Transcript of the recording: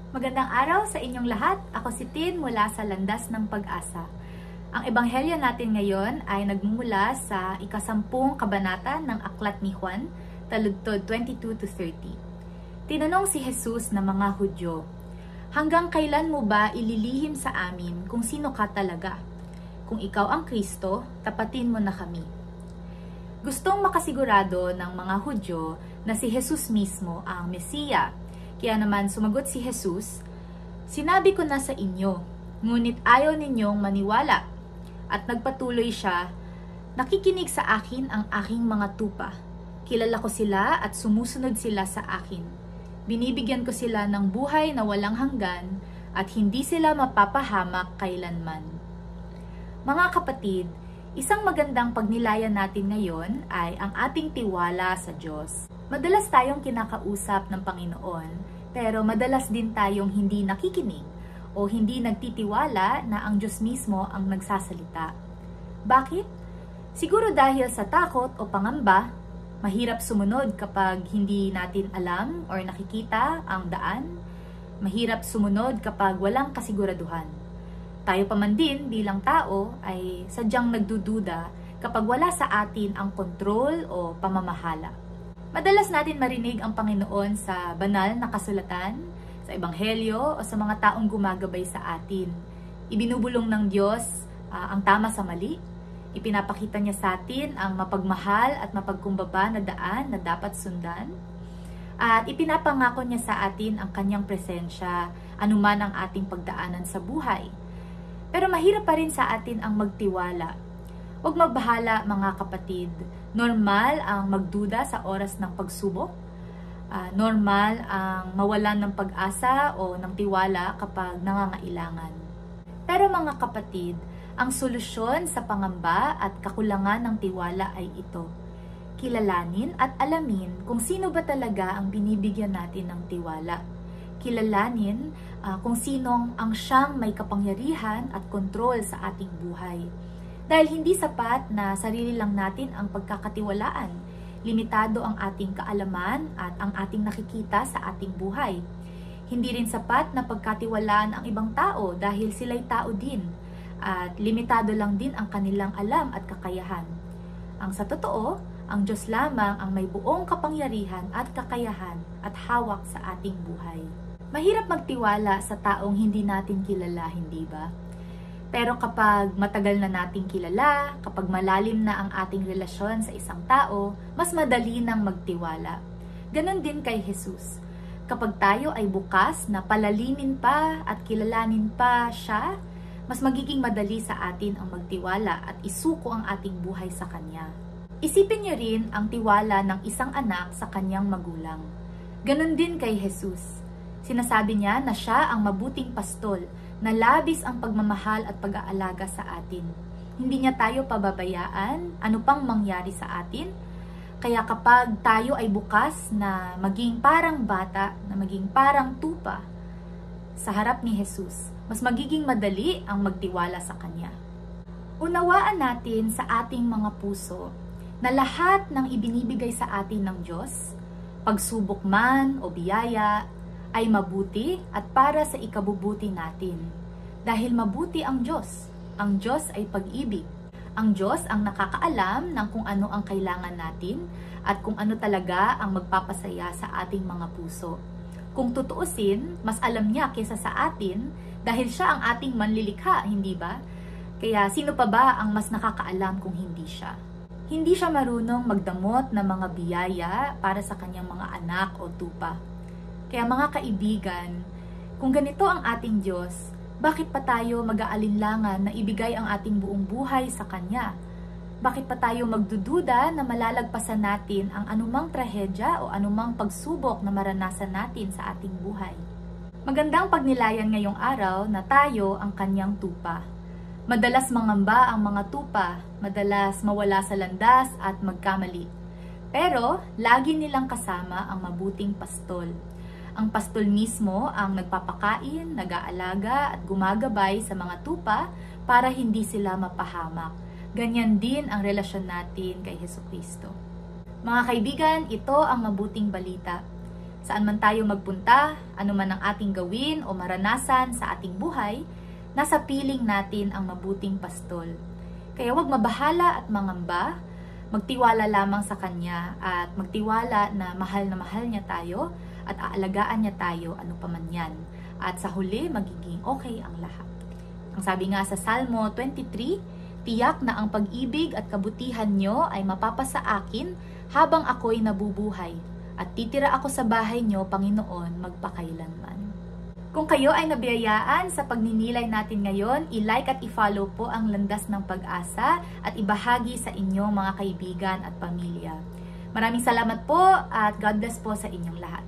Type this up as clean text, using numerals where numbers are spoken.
Magandang araw sa inyong lahat. Ako si Tin mula sa Landas ng Pag-asa. Ang ebanghelyo natin ngayon ay nagmumula sa ikasampung kabanata ng Aklat ni Juan, taludtod 22-30. Tinanong si Jesus ng mga Hudyo, "Hanggang kailan mo ba ililihim sa amin kung sino ka talaga? Kung ikaw ang Kristo, tapatin mo na kami." Gustong makasigurado ng mga Hudyo na si Jesus mismo ang Mesiya. Kaya naman sumagot si Jesus, "Sinabi ko na sa inyo, ngunit ayaw ninyong maniwala." At nagpatuloy siya, "Nakikinig sa akin ang aking mga tupa. Kilala ko sila at sumusunod sila sa akin. Binibigyan ko sila ng buhay na walang hanggan at hindi sila mapapahamak kailanman." Mga kapatid, isang magandang pagnilayan natin ngayon ay ang ating tiwala sa Diyos. Madalas tayong kinakausap ng Panginoon, pero madalas din tayong hindi nakikinig o hindi nagtitiwala na ang Diyos mismo ang nagsasalita. Bakit? Siguro dahil sa takot o pangamba, mahirap sumunod kapag hindi natin alam or nakikita ang daan, mahirap sumunod kapag walang kasiguraduhan. Tayo pa man din bilang tao ay sadyang nagdududa kapag wala sa atin ang kontrol o pamamahala. Madalas natin marinig ang Panginoon sa banal na kasulatan, sa ebanghelyo o sa mga taong gumagabay sa atin. Ibinubulong ng Diyos ang tama sa mali. Ipinapakita niya sa atin ang mapagmahal at mapagkumbaba na daan na dapat sundan. At ipinapangako niya sa atin ang kanyang presensya anuman ang ating pagdaanan sa buhay. Pero mahirap pa rin sa atin ang magtiwala. Huwag magbahala mga kapatid. Normal ang magduda sa oras ng pagsubok. Normal ang mawalan ng pag-asa o ng tiwala kapag nangangailangan. Pero mga kapatid, ang solusyon sa pangamba at kakulangan ng tiwala ay ito. Kilalanin at alamin kung sino ba talaga ang binibigyan natin ng tiwala. Kilalanin kung sinong ang siyang may kapangyarihan at kontrol sa ating buhay. Dahil hindi sapat na sarili lang natin ang pagkakatiwalaan. Limitado ang ating kaalaman at ang ating nakikita sa ating buhay. Hindi rin sapat na pagkatiwalaan ang ibang tao dahil sila'y tao din. At limitado lang din ang kanilang alam at kakayahan. Ang sa totoo, ang Diyos lamang ang may buong kapangyarihan at kakayahan at hawak sa ating buhay. Mahirap magtiwala sa taong hindi natin kilala, hindi ba? Pero kapag matagal na nating kilala, kapag malalim na ang ating relasyon sa isang tao, mas madali nang magtiwala. Ganon din kay Jesus. Kapag tayo ay bukas na palalimin pa at kilalanin pa siya, mas magiging madali sa atin ang magtiwala at isuko ang ating buhay sa Kanya. Isipin niyo rin ang tiwala ng isang anak sa kanyang magulang. Ganon din kay Jesus. Sinasabi niya na siya ang mabuting pastol, na labis ang pagmamahal at pag-aalaga sa atin. Hindi niya tayo pababayaan, ano pang mangyari sa atin. Kaya kapag tayo ay bukas na maging parang bata, na maging parang tupa sa harap ni Jesus, mas magiging madali ang magtiwala sa Kanya. Unawaan natin sa ating mga puso na lahat ng ibinibigay sa atin ng Diyos, pagsubok man o biyaya, ay mabuti at para sa ikabubuti natin. Dahil mabuti ang Diyos. Ang Diyos ay pag-ibig. Ang Diyos ang nakakaalam ng kung ano ang kailangan natin at kung ano talaga ang magpapasaya sa ating mga puso. Kung tutuusin, mas alam niya kaysa sa atin dahil siya ang ating manlilikha, hindi ba? Kaya sino pa ba ang mas nakakaalam kung hindi siya? Hindi siya marunong magdamot ng mga biyaya para sa kanyang mga anak o tupa. Kaya mga kaibigan, kung ganito ang ating Diyos, bakit pa tayo mag-aalinlangan na ibigay ang ating buong buhay sa Kanya? Bakit pa tayo magdududa na malalagpasan natin ang anumang trahedya o anumang pagsubok na maranasan natin sa ating buhay? Magandang pagnilayan ngayong araw na tayo ang Kanyang tupa. Madalas mangamba ang mga tupa, madalas mawala sa landas at magkamali. Pero lagi nilang kasama ang mabuting pastol. Ang pastol mismo ang nagpapakain, nag-aalaga at gumagabay sa mga tupa para hindi sila mapahamak. Ganyan din ang relasyon natin kay Jesucristo. Mga kaibigan, ito ang mabuting balita. Saan man tayo magpunta, ano man ang ating gawin o maranasan sa ating buhay, nasa piling natin ang mabuting pastol. Kaya huwag mabahala at mangamba, magtiwala lamang sa Kanya at magtiwala na mahal niya tayo at aalagaan niya tayo ano pa man yan. At sa huli, magiging okay ang lahat. Ang sabi nga sa Salmo 23, tiyak na ang pag-ibig at kabutihan nyo ay mapapasa akin habang ako'y nabubuhay at titira ako sa bahay nyo, Panginoon, magpakailanman. Kung kayo ay nabiyayaan sa pagninilay natin ngayon, i-like at i-follow po ang Landas ng Pag-asa at ibahagi sa inyong mga kaibigan at pamilya. Maraming salamat po at God bless po sa inyong lahat.